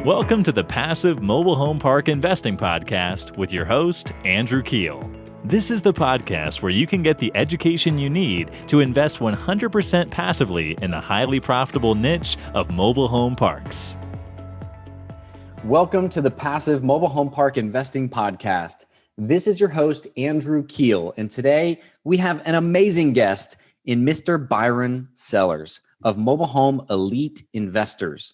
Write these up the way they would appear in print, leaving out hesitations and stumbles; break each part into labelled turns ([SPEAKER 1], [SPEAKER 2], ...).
[SPEAKER 1] Welcome to the Passive Mobile Home Park Investing Podcast with your host, Andrew Keel. This is the podcast where you can get the education you need to invest 100% passively in the highly profitable niche of mobile home parks.
[SPEAKER 2] Welcome to the Passive Mobile Home Park Investing Podcast. This is your host, Andrew Keel, and today we have an amazing guest in Mr. Byron Sellers of Mobile Home Elite Investors.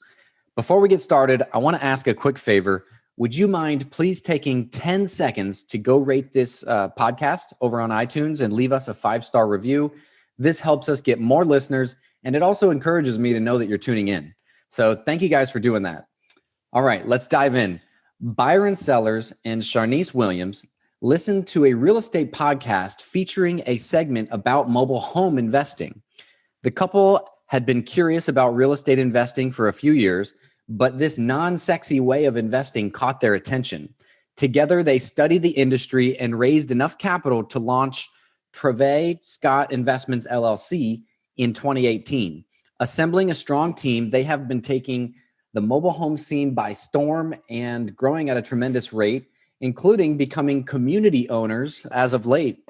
[SPEAKER 2] Before we get started, I want to ask a quick favor. Would you mind please taking 10 seconds to go rate this podcast over on iTunes and leave us a 5-star review? This helps us get more listeners, and it also encourages me to know that you're tuning in. So thank you guys for doing that. All right, let's dive in. Byron Sellers and Sharnice Williams listened to a real estate podcast featuring a segment about mobile home investing. The couple had been curious about real estate investing for a few years, but this non-sexy way of investing caught their attention. Together, they studied the industry and raised enough capital to launch Travae Scott Investments LLC in 2018. Assembling a strong team, they have been taking the mobile home scene by storm and growing at a tremendous rate, including becoming community owners as of late.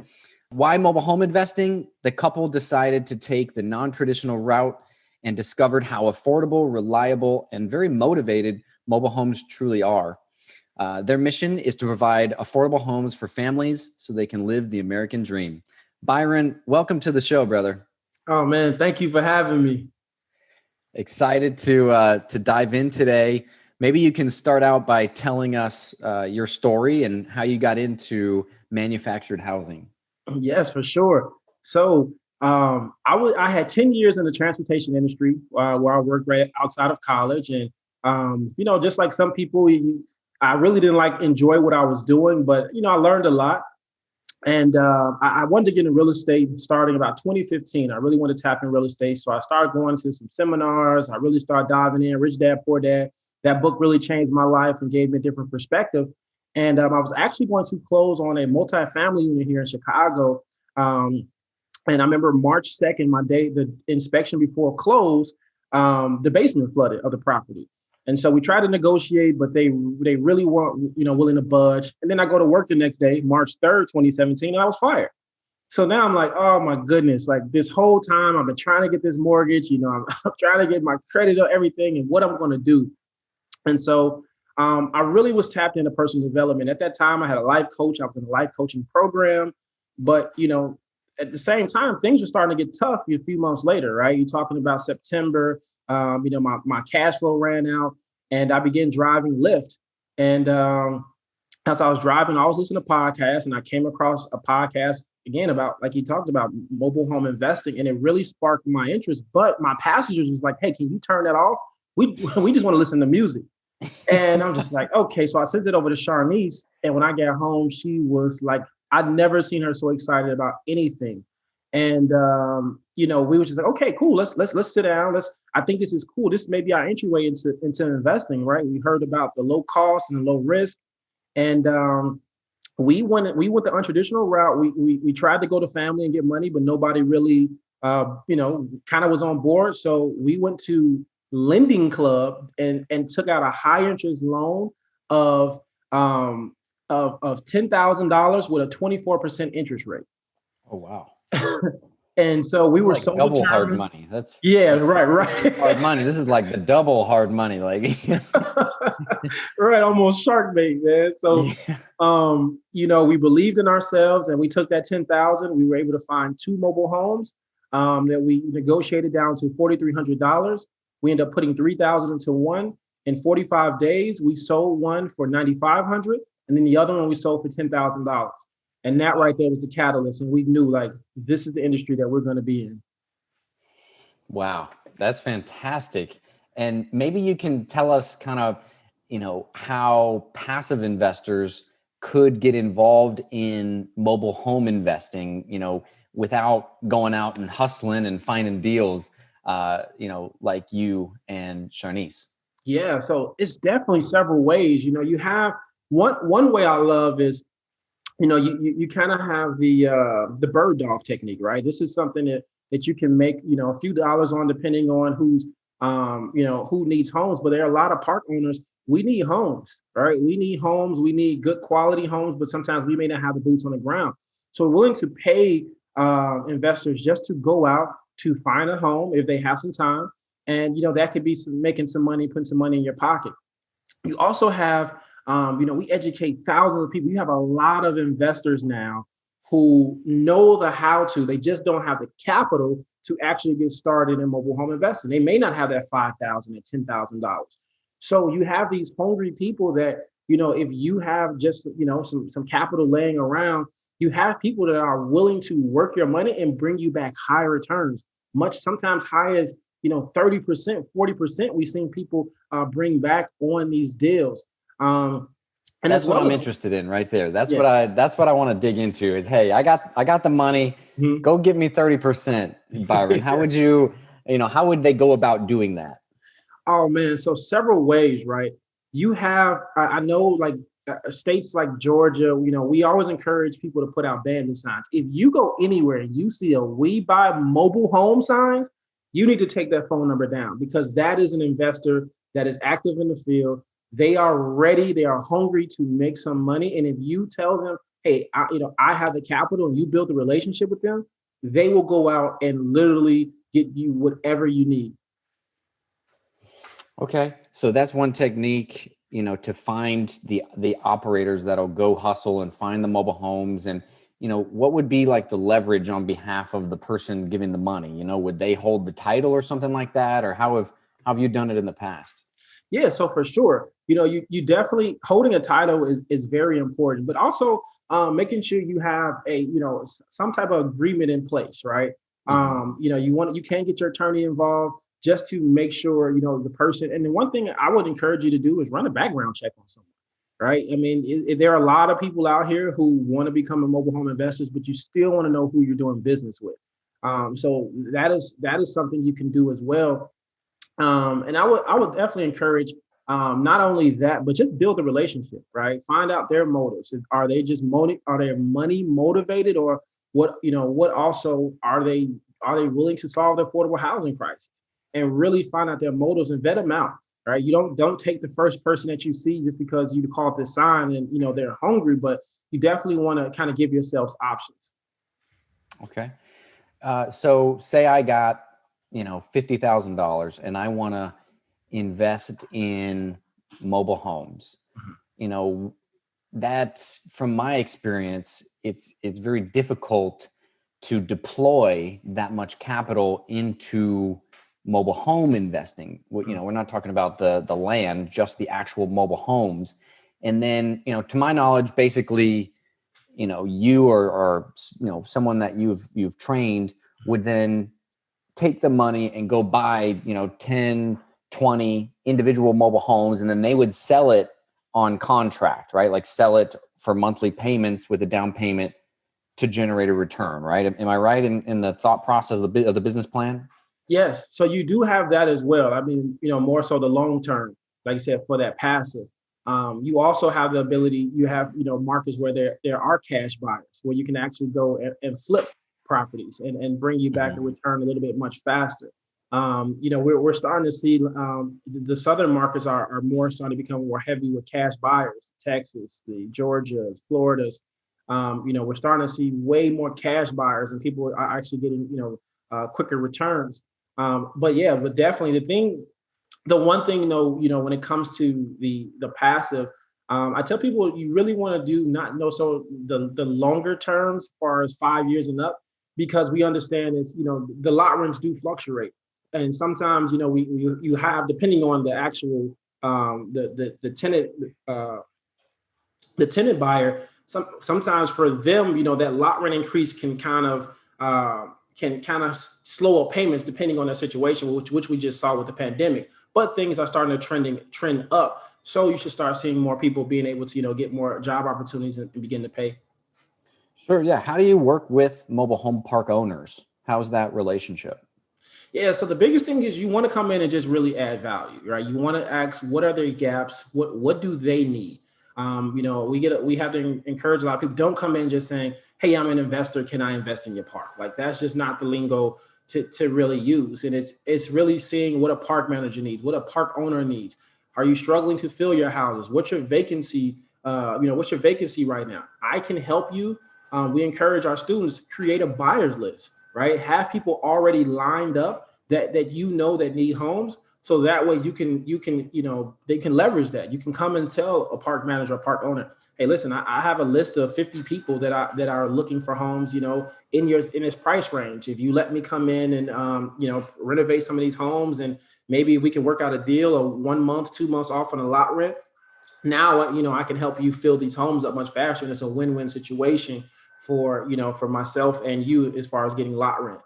[SPEAKER 2] Why mobile home investing? The couple decided to take the non-traditional route and discovered how affordable, reliable, and very motivated mobile homes truly are. Their mission is to provide affordable homes for families so they can live the American dream. Byron, welcome to the show, brother.
[SPEAKER 3] Oh man, thank you for having me.
[SPEAKER 2] Excited to dive in today. Maybe you can start out by telling us your story and how you got into manufactured housing.
[SPEAKER 3] Yes, for sure. So I had 10 years in the transportation industry where I worked right outside of college. And, just like some people, I really didn't enjoy what I was doing, but, I learned a lot. And I wanted to get in real estate starting about 2015. I really wanted to tap in real estate. So I started going to some seminars. I really started diving in. Rich Dad, Poor Dad. That book really changed my life and gave me a different perspective. And I was actually going to close on a multifamily unit here in Chicago. And I remember March 2nd, my day, the inspection before close, the basement flooded of the property. And so we tried to negotiate, but they really weren't, willing to budge. And then I go to work the next day, March 3rd, 2017, and I was fired. So now I'm like, oh my goodness, this whole time I've been trying to get this mortgage, I'm trying to get my credit or everything and what I'm going to do. And so I really was tapped into personal development. At that time, I had a life coach. I was in a life coaching program. But, at the same time, things were starting to get tough a few months later, right? You're talking about September, my cash flow ran out and I began driving Lyft. And as I was driving, I was listening to podcasts and I came across a podcast, again, about, like you talked about, mobile home investing. And it really sparked my interest. But my passengers was like, hey, can you turn that off? We just want to listen to music. And I'm just like, okay. So I sent it over to Sharnice. And when I got home, she was like, I'd never seen her so excited about anything. And, we were just like, okay, cool. Let's sit down. I think this is cool. This may be our entryway into investing, right? We heard about the low cost and the low risk. And we went the untraditional route. We tried to go to family and get money, but nobody really, kind of was on board. So we went to Lending Club and took out a high interest loan of $10,000 with a 24% interest rate.
[SPEAKER 2] Oh, wow.
[SPEAKER 3] And so we were so
[SPEAKER 2] double
[SPEAKER 3] determined.
[SPEAKER 2] Hard money. That's
[SPEAKER 3] right.
[SPEAKER 2] Hard money. This is like the double hard money.
[SPEAKER 3] Right. Almost shark bait, man. So, we believed in ourselves and we took that 10,000. We were able to find 2 mobile homes that we negotiated down to $4,300. We ended up putting 3,000 into one. In 45 days, we sold one for $9,500, and then the other one we sold for $10,000. And that right there was the catalyst. And we knew this is the industry that we're going to be in.
[SPEAKER 2] Wow, that's fantastic. And maybe you can tell us kind of, how passive investors could get involved in mobile home investing, without going out and hustling and finding deals. Like you and Sharnice?
[SPEAKER 3] Yeah, so it's definitely several ways. You have one way I love is, you kind of have the bird dog technique, right? This is something that you can make, a few dollars on depending on who's who needs homes. But there are a lot of park owners we need homes, right? We need homes. We need good quality homes, but sometimes we may not have the boots on the ground. So we're willing to pay investors just to go out to find a home if they have some time. And, that could be making some money, putting some money in your pocket. You also have, we educate thousands of people. You have a lot of investors now who know the how to, they just don't have the capital to actually get started in mobile home investing. They may not have that $5,000 and $10,000. So you have these hungry people that, if you have just, some capital laying around, you have people that are willing to work your money and bring you back high returns, much sometimes high as 30%, 40%. We've seen people bring back on these deals.
[SPEAKER 2] And that's what I'm interested in right there. That's what I want to dig into is, hey, I got the money. Mm-hmm. Go give me 30%, Byron. How would how would they go about doing that?
[SPEAKER 3] Oh man. So several ways, right? You have, I know like states like Georgia, we always encourage people to put out bandit signs. If you go anywhere and you see a "We Buy Mobile Home" signs, you need to take that phone number down, because that is an investor that is active in the field. They are ready. They are hungry to make some money. And if you tell them, hey, I have the capital, and you build a relationship with them, they will go out and literally get you whatever you need.
[SPEAKER 2] Okay. So that's one technique, to find the operators that'll go hustle and find the mobile homes. And, what would be like the leverage on behalf of the person giving the money? Would they hold the title or something like that? Or how have you done it in the past?
[SPEAKER 3] Yeah, so for sure, you definitely, holding a title is very important, but also making sure you have a, some type of agreement in place, right? Mm-hmm. You can't get your attorney involved just to make sure, the person. And the one thing I would encourage you to do is run a background check on someone, right? I mean, there are a lot of people out here who want to become a mobile home investors, but you still want to know who you're doing business with. So that is something you can do as well. And I would definitely encourage not only that, but just build a relationship, right? Find out their motives. Are they just are they money motivated, or what also are they willing to solve the affordable housing crisis? And really find out their motives and vet them out, right? You don't take the first person that you see just because you call it this sign and they're hungry, but you definitely want to kind of give yourselves options.
[SPEAKER 2] Okay. So say I got $50,000 and I want to invest in mobile homes. That's, from my experience, it's very difficult to deploy that much capital into mobile home investing. We're not talking about the land, just the actual mobile homes. And then, to my knowledge, basically, you or someone that you've trained would then take the money and go buy, 10, 20 individual mobile homes, and then they would sell it on contract, right? Like sell it for monthly payments with a down payment to generate a return, right? Am I right in the thought process of the business plan?
[SPEAKER 3] Yes. So you do have that as well. I mean, more so the long term, like I said, for that passive. You also have the ability, you have, markets where there are cash buyers, where you can actually go and flip properties and bring you back a return a little bit much faster. We're starting to see the southern markets are more starting to become more heavy with cash buyers. Texas, the Georgia, Florida's. We're starting to see way more cash buyers, and people are actually getting quicker returns. But definitely the one thing, when it comes to the passive, I tell people you really want to do the longer terms, as far as 5 years and up, because we understand is, the lot rents do fluctuate. And sometimes, you have, depending on the actual, the tenant buyer, sometimes for them, that lot rent increase can kind of slow up payments depending on their situation, which we just saw with the pandemic. But things are starting to trend up. So you should start seeing more people being able to, get more job opportunities and begin to pay.
[SPEAKER 2] Sure. Yeah. How do you work with mobile home park owners? How's that relationship?
[SPEAKER 3] Yeah. So the biggest thing is you want to come in and just really add value, right? You want to ask, what are their gaps? What do they need? We have to encourage a lot of people. Don't come in just saying, hey, I'm an investor. Can I invest in your park? Like, that's just not the lingo to really use. And it's really seeing what a park manager needs, what a park owner needs. Are you struggling to fill your houses? What's your vacancy? What's your vacancy right now? I can help you. We encourage our students to create a buyer's list, right? Have people already lined up that that need homes. So that way they can leverage that. You can come and tell a park manager or park owner, hey, listen, I have a list of 50 people that are looking for homes, in this price range. If you let me come in and renovate some of these homes, and maybe we can work out a deal of 1 month, 2 months off on a lot rent. Now, I can help you fill these homes up much faster. And it's a win-win situation for myself and you as far as getting lot rent.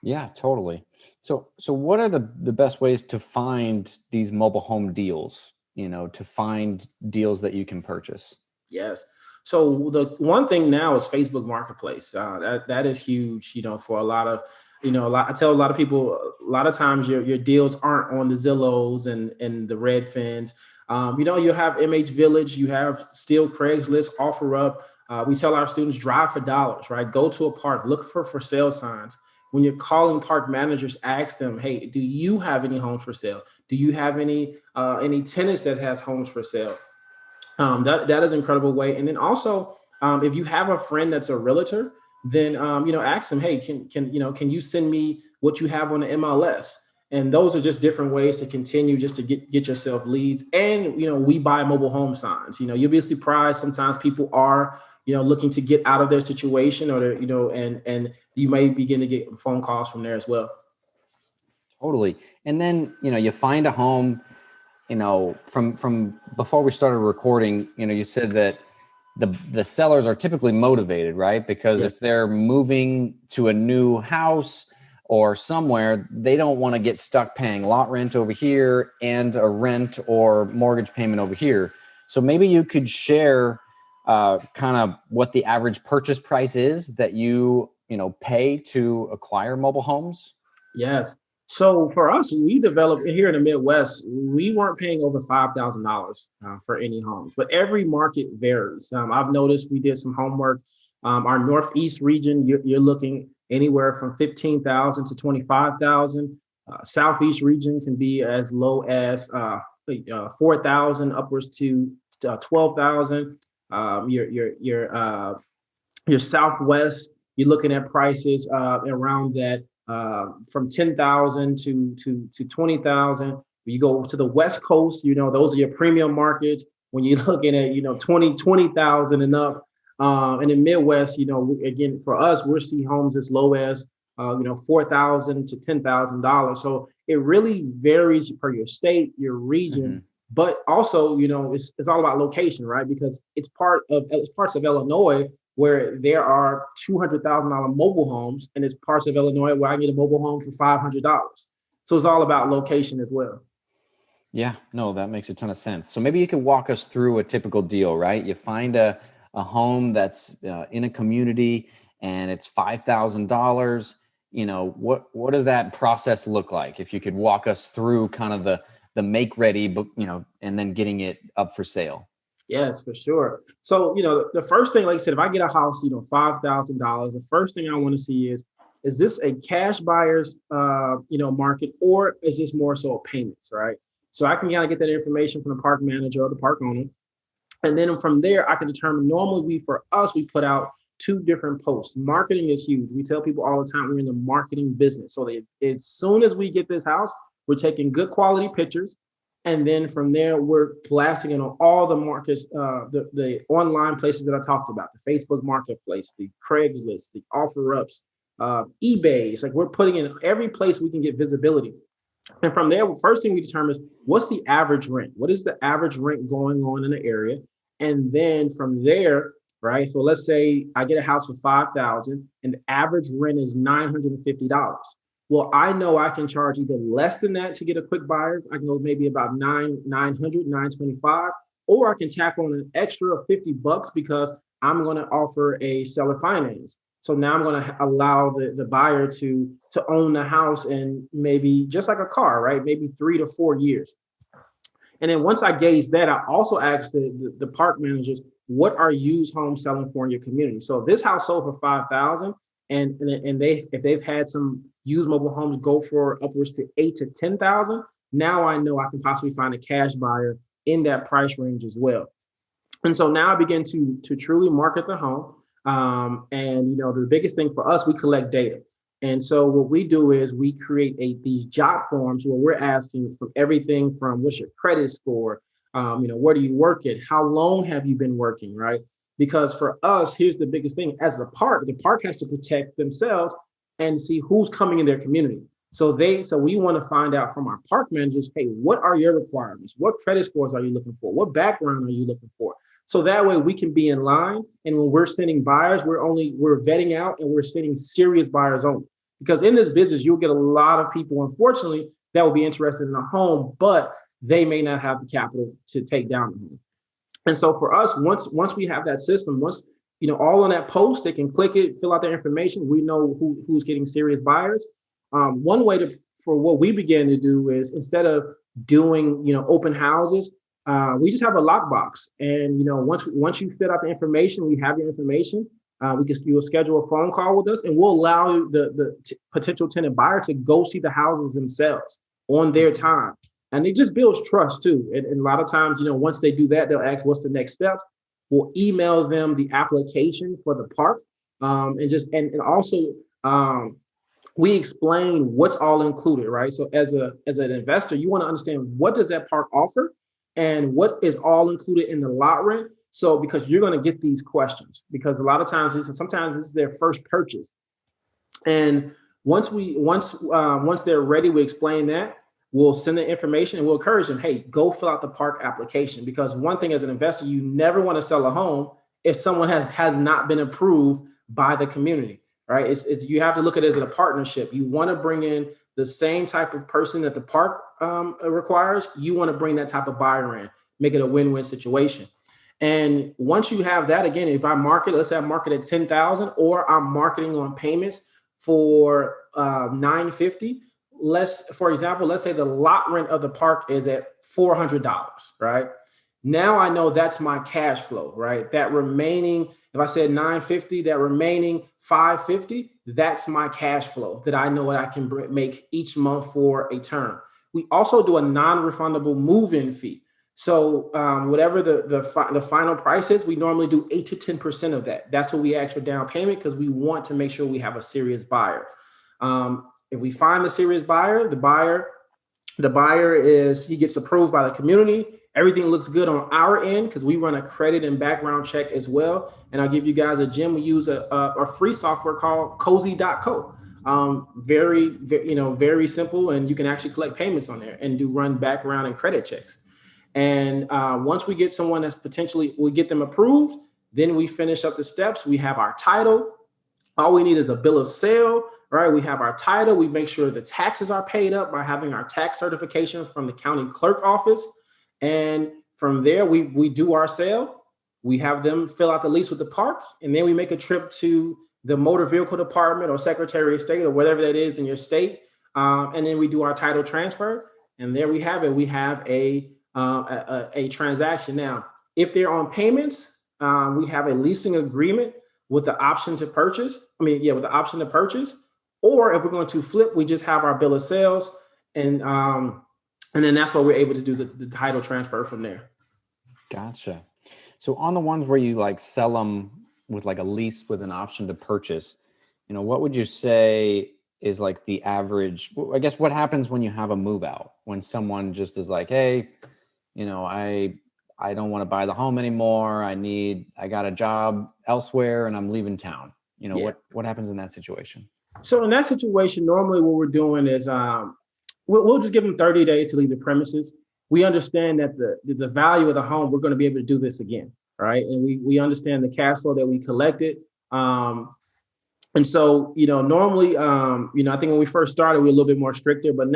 [SPEAKER 2] Yeah, totally. So what are the best ways to find these mobile home deals, to find deals that you can purchase?
[SPEAKER 3] Yes. So the one thing now is Facebook Marketplace. That is huge, for a lot of, I tell a lot of people, a lot of times your deals aren't on the Zillows and the Redfins. You have MH Village, you have still Craigslist, OfferUp. We tell our students, drive for dollars, right? Go to a park, look for sale signs. When you're calling park managers, ask them, hey, do you have any homes for sale? Do you have any tenants that has homes for sale? That is an incredible way. And then also, if you have a friend that's a realtor, then ask them, hey, can you send me what you have on the MLS? And those are just different ways to continue just to get yourself leads. And we buy mobile home signs. You'll be surprised sometimes people are looking to get out of their situation, or and you may begin to get phone calls from there as well.
[SPEAKER 2] Totally. And then you find a home. From before we started recording, you said that the sellers are typically motivated, right? Because if they're moving to a new house or somewhere, they don't want to get stuck paying lot rent over here and a rent or mortgage payment over here. So maybe you could share kind of what the average purchase price is that you pay to acquire mobile homes.
[SPEAKER 3] Yes. So for us, we developed here in the Midwest, we weren't paying over $5,000 for any homes, but every market varies. I've noticed, we did some homework. Our Northeast region, you're looking anywhere from 15,000 to 25,000. Southeast region can be as low as 4,000 upwards to 12,000. Your Southwest, you're looking at prices around that from 10,000 to 20,000. You go to the West Coast, those are your premium markets. When you're looking at 20,000 and up, and in Midwest, again, for us, we'll see homes as low as $4,000 to $10,000. So it really varies per your state, your region. Mm-hmm. But also, it's all about location, right? Because it's parts of Illinois where there are $200,000 mobile homes, and it's parts of Illinois where I can get a mobile home for $500. So it's all about location as well.
[SPEAKER 2] Yeah, no, that makes a ton of sense. So maybe you could walk us through a typical deal, right? You find a home that's in a community and it's $5,000. What does that process look like? If you could walk us through kind of the make ready, and then getting it up for sale.
[SPEAKER 3] Yes, for sure. So, the first thing, like I said, if I get a house, $5,000, the first thing I want to see is this a cash buyer's, market, or is this more so payments, right? So I can kind of get that information from the park manager or the park owner. And then from there, I can determine, normally for us, we put out 2 different posts. Marketing is huge. We tell people all the time, we're in the marketing business. So as soon as we get this house, we're taking good quality pictures. And then from there, we're blasting it on all the markets, the online places that I talked about, the Facebook Marketplace, the Craigslist, the OfferUps, eBay. It's like we're putting in every place we can get visibility. And from there, first thing we determine is, what's the average rent? What is the average rent going on in the area? And then from there, right? So let's say I get a house for $5,000 and the average rent is $950. Well, I know I can charge either less than that to get a quick buyer. I can go maybe about $925, or I can tack on an extra $50 because I'm going to offer a seller finance. So now I'm going to allow the buyer to own the house in maybe just like a car, right? Maybe 3 to 4 years. And then once I gauge that, I also ask the park managers, what are used homes selling for in your community? So if this house sold for $5,000 and if they've had some used mobile homes go for upwards to $8,000 to $10,000, Now I know I can possibly find a cash buyer in that price range as well. And so now I begin to truly market the home. And the biggest thing for us, we collect data. And so what we do is we create these job forms where we're asking from everything from what's your credit score, where do you work at, how long have you been working, right? Because for us, here's the biggest thing: as the park has to protect themselves and see who's coming in their community. So we want to find out from our park managers, hey, what are your requirements? What credit scores are you looking for? What background are you looking for? So that way we can be in line. And when we're sending buyers, we're vetting out and we're sending serious buyers only. Because in this business, you'll get a lot of people, unfortunately, that will be interested in a home, but they may not have the capital to take down the home. And so for us, once we have that system, once all on that post, they can click it, fill out their information. We know who's getting serious buyers. One way for what we began to do is, instead of doing open houses, we just have a lockbox. And once you fill out the information, we have your information. You'll schedule a phone call with us, and we'll allow the potential tenant buyer to go see the houses themselves on their time. And it just builds trust too. And a lot of times, once they do that, they'll ask, what's the next step? We'll email them the application for the park. And also we explain what's all included, right? So as an investor, you want to understand, what does that park offer and what is all included in the lot rent. So because you're going to get these questions, because a lot of times, sometimes this is their first purchase. And once they're ready, we explain that. We'll send the information and we'll encourage them, hey, go fill out the park application. Because one thing, as an investor, you never want to sell a home if someone has not been approved by the community, right? You have to look at it as a partnership. You want to bring in the same type of person that the park requires. You want to bring that type of buyer in, make it a win-win situation. And once you have that, again, if let's say I market at 10,000, or I'm marketing on payments for $950. For example, let's say the lot rent of the park is at $400, right? Now I know that's my cash flow, right? That remaining, if I said $950, that remaining $550, that's my cash flow that I know what I can make each month for a term. We also do a non-refundable move-in fee. So whatever the final price is, we normally do 8 to 10% of that. That's what we ask for down payment, because we want to make sure we have a serious buyer. If we find the serious buyer, the buyer he gets approved by the community. Everything looks good on our end, because we run a credit and background check as well. And I'll give you guys a gem. We use a free software called cozy.co. Very simple, and you can actually collect payments on there and run background and credit checks. And once we get someone we get them approved, then we finish up the steps. We have our title. All we need is a bill of sale, right? We have our title. We make sure the taxes are paid up by having our tax certification from the county clerk office. And from there, we do our sale. We have them fill out the lease with the park. And then we make a trip to the motor vehicle department or secretary of state or whatever that is in your state. And then we do our title transfer. And there we have it. We have a transaction. Now, if they're on payments, we have a leasing agreement with the option to purchase. With the option to purchase. Or if we're going to flip, we just have our bill of sales, and then that's what we're able to do the title transfer from there.
[SPEAKER 2] Gotcha. So on the ones where you sell them with a lease with an option to purchase, what would you say is the average? I guess what happens when you have a move out, when someone just is hey, I don't want to buy the home anymore. I got a job elsewhere and I'm leaving town. What happens in that situation?
[SPEAKER 3] So in that situation, normally what we're doing is we'll just give them 30 days to leave the premises. We understand that the value of the home, we're going to be able to do this again, right? And we understand the cash flow that we collected. And so, normally, I think when we first started, we were a little bit more stricter, but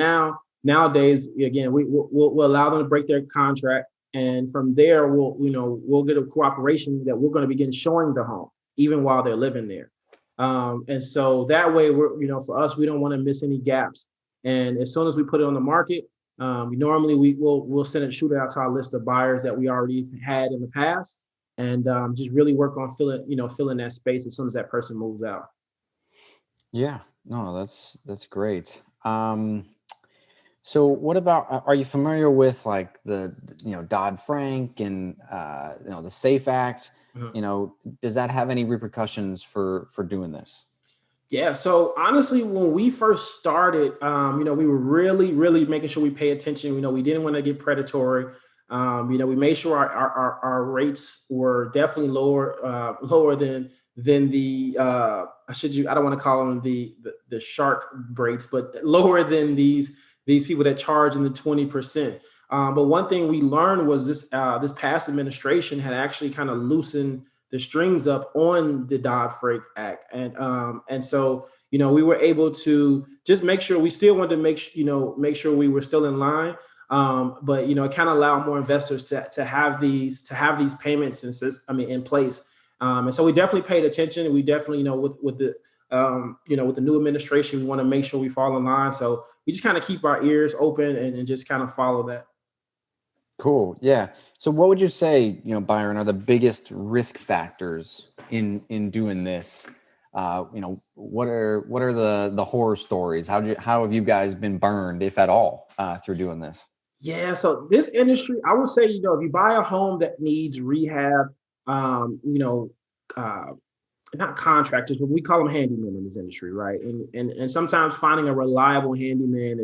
[SPEAKER 3] nowadays, again, we'll allow them to break their contract. And from there, we'll get a cooperation that we're going to begin showing the home, even while they're living there. And so that way, for us, we don't want to miss any gaps. And as soon as we put it on the market, we'll shoot it out to our list of buyers that we already had in the past, and just really work on filling that space as soon as that person moves out.
[SPEAKER 2] Yeah, no, that's great. So what about, are you familiar with like the, Dodd-Frank and, the SAFE Act?
[SPEAKER 3] Mhm.
[SPEAKER 2] Does that have any repercussions for doing this?
[SPEAKER 3] Yeah. So honestly, when we first started, we were really, really making sure we pay attention. We didn't want to get predatory. We made sure our rates were definitely lower than the I don't want to call them the shark rates, but lower than these people that charge in the 20%. But one thing we learned was this past administration had actually kind of loosened the strings up on the Dodd-Frank Act, and so we were able to just make sure we still wanted to make sure we were still in line, but it kind of allowed more investors to have these payments in place, and so we definitely paid attention. We definitely with the new administration, we want to make sure we fall in line. So we just kind of keep our ears open and just kind of follow that.
[SPEAKER 2] Cool. Yeah. So what would you say, Byron, are the biggest risk factors in doing this? What are the horror stories? How have you guys been burned, if at all, through doing this?
[SPEAKER 3] Yeah, so this industry, I would say, if you buy a home that needs rehab, uh, not contractors, but we call them handymen in this industry, right? And sometimes finding a reliable handyman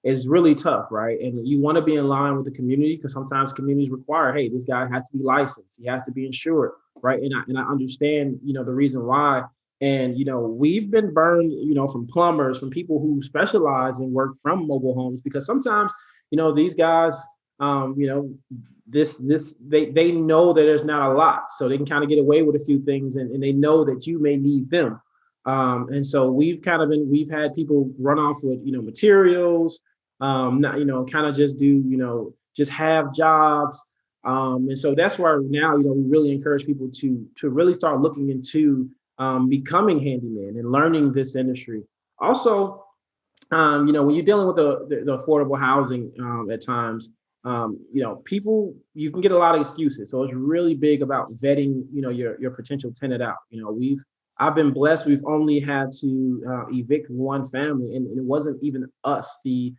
[SPEAKER 3] is really tough, right? And you want to be in line with the community, because sometimes communities require, hey, this guy has to be licensed, he has to be insured, right? And I understand, the reason why. And we've been burned, from plumbers, from people who specialize and work from mobile homes, because sometimes, these guys, they know that there's not a lot, so they can kind of get away with a few things, and they know that you may need them, and so we've had people run off with materials, not kind of just do just have jobs, and so that's why now we really encourage people to really start looking into becoming handyman and learning this industry. Also, when you're dealing with the affordable housing, at times, people, you can get a lot of excuses. So it's really big about vetting, your potential tenant out. I've been blessed. We've only had to evict one family, and it wasn't even us. The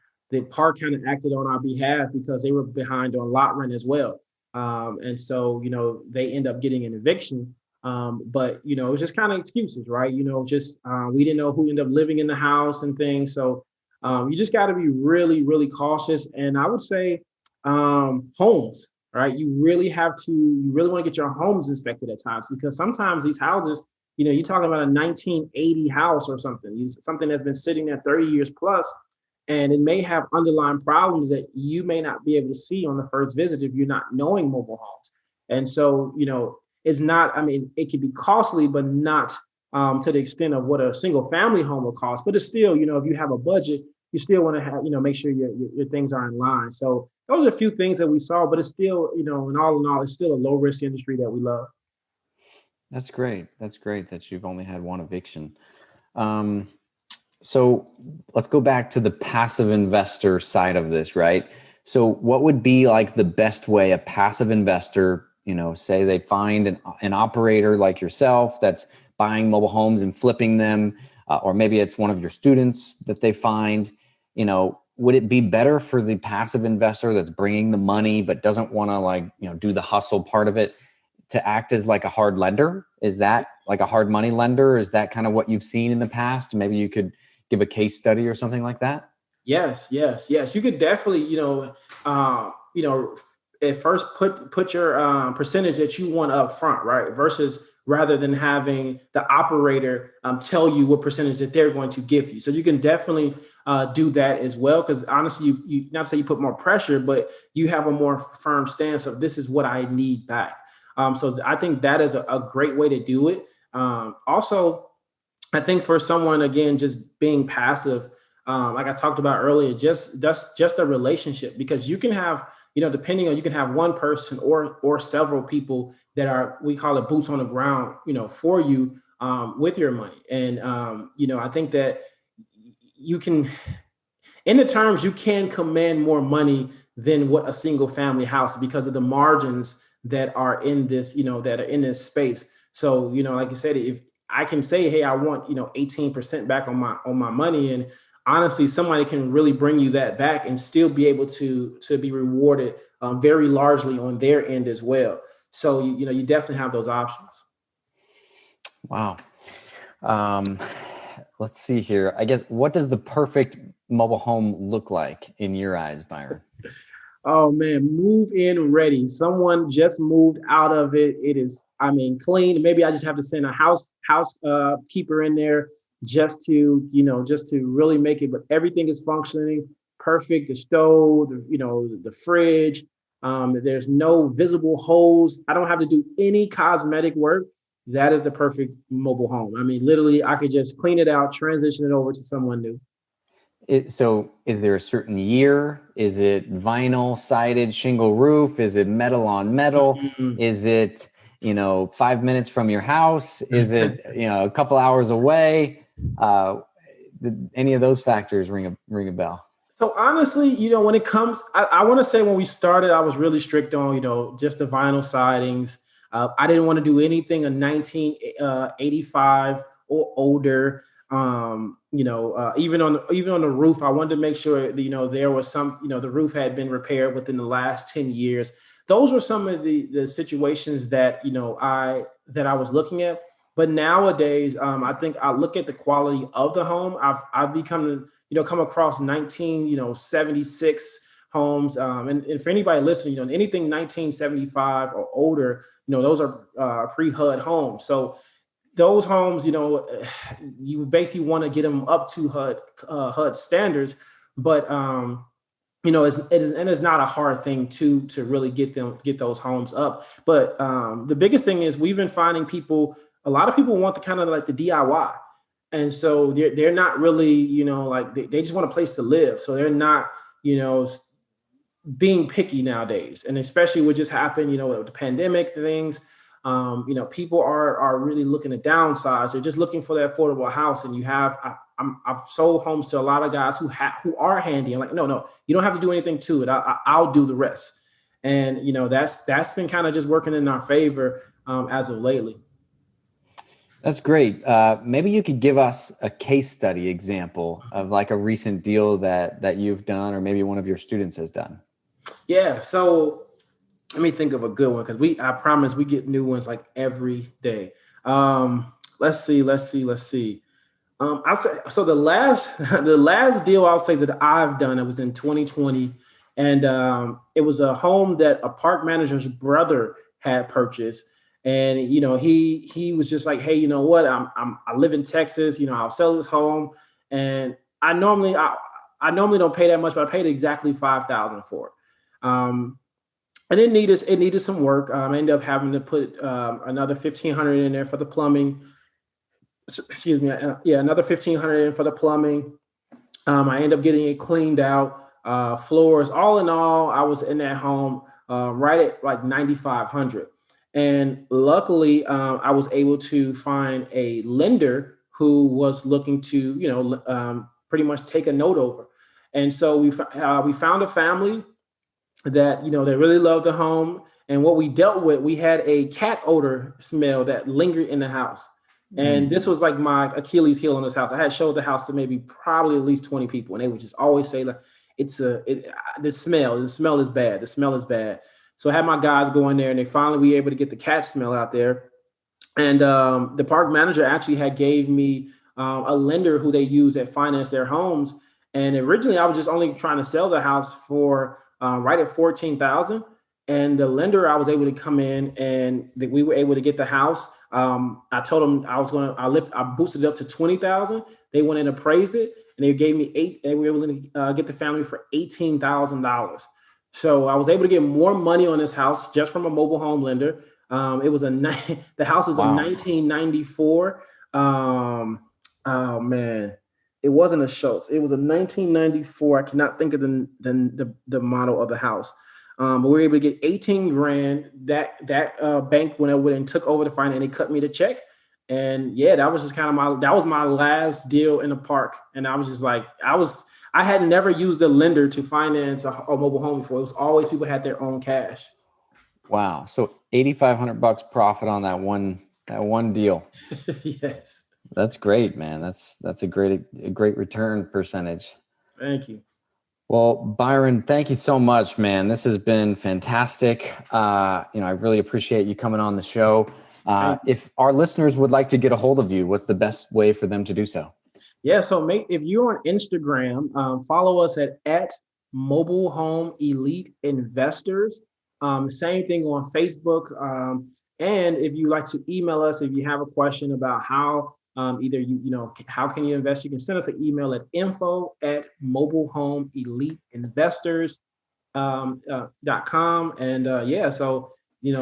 [SPEAKER 3] park kind of acted on our behalf because they were behind on lot rent as well. And so, they end up getting an eviction. But it was just kind of excuses, right? Just we didn't know who ended up living in the house and things. So you just got to be really, really cautious. And I would say homes, right? You really want to get your homes inspected at times, because sometimes these houses, you're talking about a 1980 house or something that's been sitting there 30 years plus, and it may have underlying problems that you may not be able to see on the first visit if you're not knowing mobile homes. And so, it's not, it can be costly, but not to the extent of what a single family home will cost. But it's still, if you have a budget, you still want to have, make sure your things are in line. So those are a few things that we saw, but it's still, in all, it's still a low risk industry that we love.
[SPEAKER 2] That's great. That's great that you've only had one eviction. So let's go back to the passive investor side of this, right? So what would be like the best way a passive investor, say they find an operator like yourself that's buying mobile homes and flipping them, or maybe it's one of your students that they find, would it be better for the passive investor that's bringing the money but doesn't want to do the hustle part of it to act as like a hard lender? Is that like a hard money lender? Is that kind of what you've seen in the past? Maybe you could give a case study or something like that.
[SPEAKER 3] Yes. You could definitely, at first put your percentage that you want up front, right? Versus rather than having the operator tell you what percentage that they're going to give you. So you can definitely do that as well. Because honestly, you not to say you put more pressure, but you have a more firm stance of this is what I need back. So I think that is a great way to do it. Also, I think for someone, again, just being passive, like I talked about earlier, that's just a relationship, because you can have, depending on, you can have one person or several people that are, we call it boots on the ground, for you with your money. And, I think that you can, in the terms, you can command more money than what a single family house, because of the margins that are in this, that are in this space. So, like you said, if I can say, hey, I want, 18% back on my money, and honestly, somebody can really bring you that back and still be able to be rewarded very largely on their end as well. So you definitely have those options.
[SPEAKER 2] Wow. Let's see here. I guess, what does the perfect mobile home look like in your eyes, Byron?
[SPEAKER 3] Oh man, move in ready. Someone just moved out of it. It is, clean. Maybe I just have to send a house keeper in there just to really make it. But everything is functioning perfect. The stove, the fridge. There's no visible holes. I don't have to do any cosmetic work. That is the perfect mobile home. Literally, I could just clean it out, transition it over to someone new.
[SPEAKER 2] So is there a certain year? Is it vinyl sided shingle roof? Is it metal on metal?
[SPEAKER 3] Mm-hmm.
[SPEAKER 2] Is it, 5 minutes from your house? Is it, a couple hours away? Did any of those factors ring a bell?
[SPEAKER 3] So honestly, when it comes, I want to say when we started, I was really strict on, just the vinyl sidings. I didn't want to do anything in 1985 or older. Even on the roof, I wanted to make sure there was some, the roof had been repaired within the last 10 years. Those were some of the situations that I was looking at. But nowadays, I think I look at the quality of the home. I've become come across 1976 homes, and for anybody listening, anything 1975 or older, those are pre-HUD homes. So those homes, you basically want to get them up to HUD standards, but it's not a hard thing to really get those homes up. But the biggest thing is we've been finding a lot of people want the kind of like the DIY, and so they're not really they just want a place to live, so they're not being picky nowadays, and especially what just happened with the pandemic things. People are really looking to downsize. They're just looking for that affordable house. And I've sold homes to a lot of guys who are handy. I'm like, no, you don't have to do anything to it. I'll do the rest. And that's been kind of just working in our favor as of lately.
[SPEAKER 2] That's great. Maybe you could give us a case study example of like a recent deal that you've done, or maybe one of your students has done. Yeah.
[SPEAKER 3] So let me think of a good one, because I promise we get new ones like every day. Let's see. I'll say, so the last deal I'll say that I've done, it was in 2020, and it was a home that a park manager's brother had purchased, and he was just like, hey, you know what? I live in Texas. I'll sell this home, and I normally don't pay that much, but I paid exactly $5,000 for it. And it needed some work. I ended up having to put another $1,500 in there for the plumbing. Excuse me. Another $1,500 in for the plumbing. I ended up getting it cleaned out, floors. All in all, I was in that home right at like $9,500. And luckily, I was able to find a lender who was looking to, pretty much take a note over. And so we found a family that they really loved the home. And what we dealt with, we had a cat odor smell that lingered in the house. And this was like my Achilles heel in this house. I had showed the house to probably at least 20 people, and they would just always say like, the smell is bad. The smell is bad. So I had my guys go in there, and they finally were able to get the cat smell out there. And the park manager actually had gave me a lender who they use that finance their homes. And originally I was just only trying to sell the house for right at $14,000, and the lender, I was able to come in, and we were able to get the house. I told them I boosted it up to $20,000. They went and appraised it, and they gave me they were able to get the family for $18,000. So I was able to get more money on this house just from a mobile home lender. The house was a 1994. Oh man. It wasn't a Schultz. It was a 1994. I cannot think of the model of the house. But we were able to get $18,000. That bank went over and took over the finance, and they cut me the check. And yeah, that was just kind of that was my last deal in the park. And I was just like, I had never used a lender to finance a mobile home before. It was always people had their own cash.
[SPEAKER 2] Wow. So $8,500 profit on that one deal.
[SPEAKER 3] Yes.
[SPEAKER 2] That's great, man. That's a great return percentage.
[SPEAKER 3] Thank you.
[SPEAKER 2] Well, Byron, thank you so much, man. This has been fantastic. I really appreciate you coming on the show. If our listeners would like to get a hold of you, what's the best way for them to do so?
[SPEAKER 3] Yeah, so if you're on Instagram, follow us at Mobile Home Elite Investors. Same thing on Facebook. And if you like to email us, if you have a question about how either how can you invest, you can send us an email at info@mobilehomeeliteinvestors.com. And so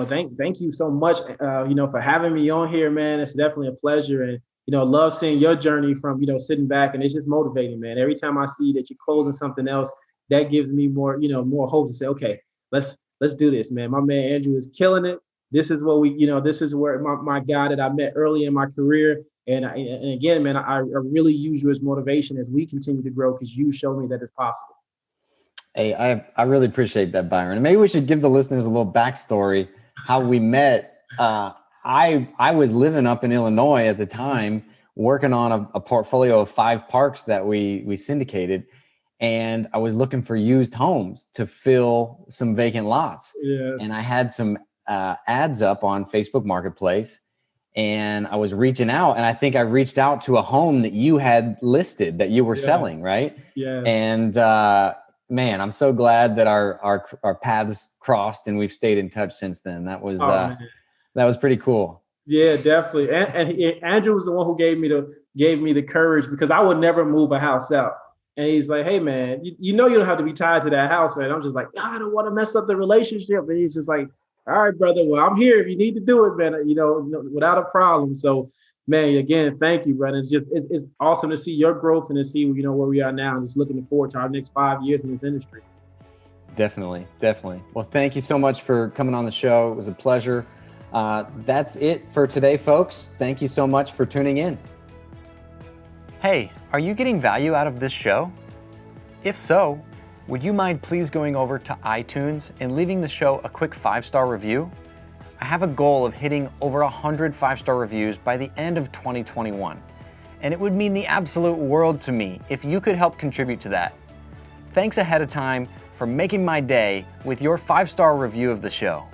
[SPEAKER 3] thank you so much for having me on here, man. It's definitely a pleasure, and love seeing your journey from sitting back, and it's just motivating, man. Every time I see that you're closing something else, that gives me more more hope to say, okay, let's do this, man. My man Andrew is killing it. This is what this is where my guy that I met early in my career. And again, man, I really use you as motivation as we continue to grow, because you show me that it's possible.
[SPEAKER 2] Hey, I really appreciate that, Byron. And maybe we should give the listeners a little backstory how we met. I was living up in Illinois at the time, working on a portfolio of 5 parks that we syndicated. And I was looking for used homes to fill some vacant lots.
[SPEAKER 3] Yeah.
[SPEAKER 2] And I had some ads up on Facebook Marketplace, and I was reaching out, and I think I reached out to a home that you had listed that you were selling, right?
[SPEAKER 3] Yeah.
[SPEAKER 2] And man, I'm so glad that our paths crossed, and we've stayed in touch since then. That was pretty cool.
[SPEAKER 3] Yeah, definitely. And Andrew was the one who gave me the courage, because I would never move a house out. And he's like, hey, man, you don't have to be tied to that house, man. I'm just like, I don't want to mess up the relationship. And he's just like, all right, brother, well, I'm here if you need to do it, man, without a problem. So, man, again, thank you, brother. It's awesome to see your growth and to see, where we are now, and just looking forward to our next 5 years in this industry.
[SPEAKER 2] Definitely. Well, thank you so much for coming on the show. It was a pleasure. That's it for today, folks. Thank you so much for tuning in. Hey, are you getting value out of this show? If so, would you mind please going over to iTunes and leaving the show a quick 5-star review? I have a goal of hitting over 100 5-star reviews by the end of 2021, and it would mean the absolute world to me if you could help contribute to that. Thanks ahead of time for making my day with your 5-star review of the show.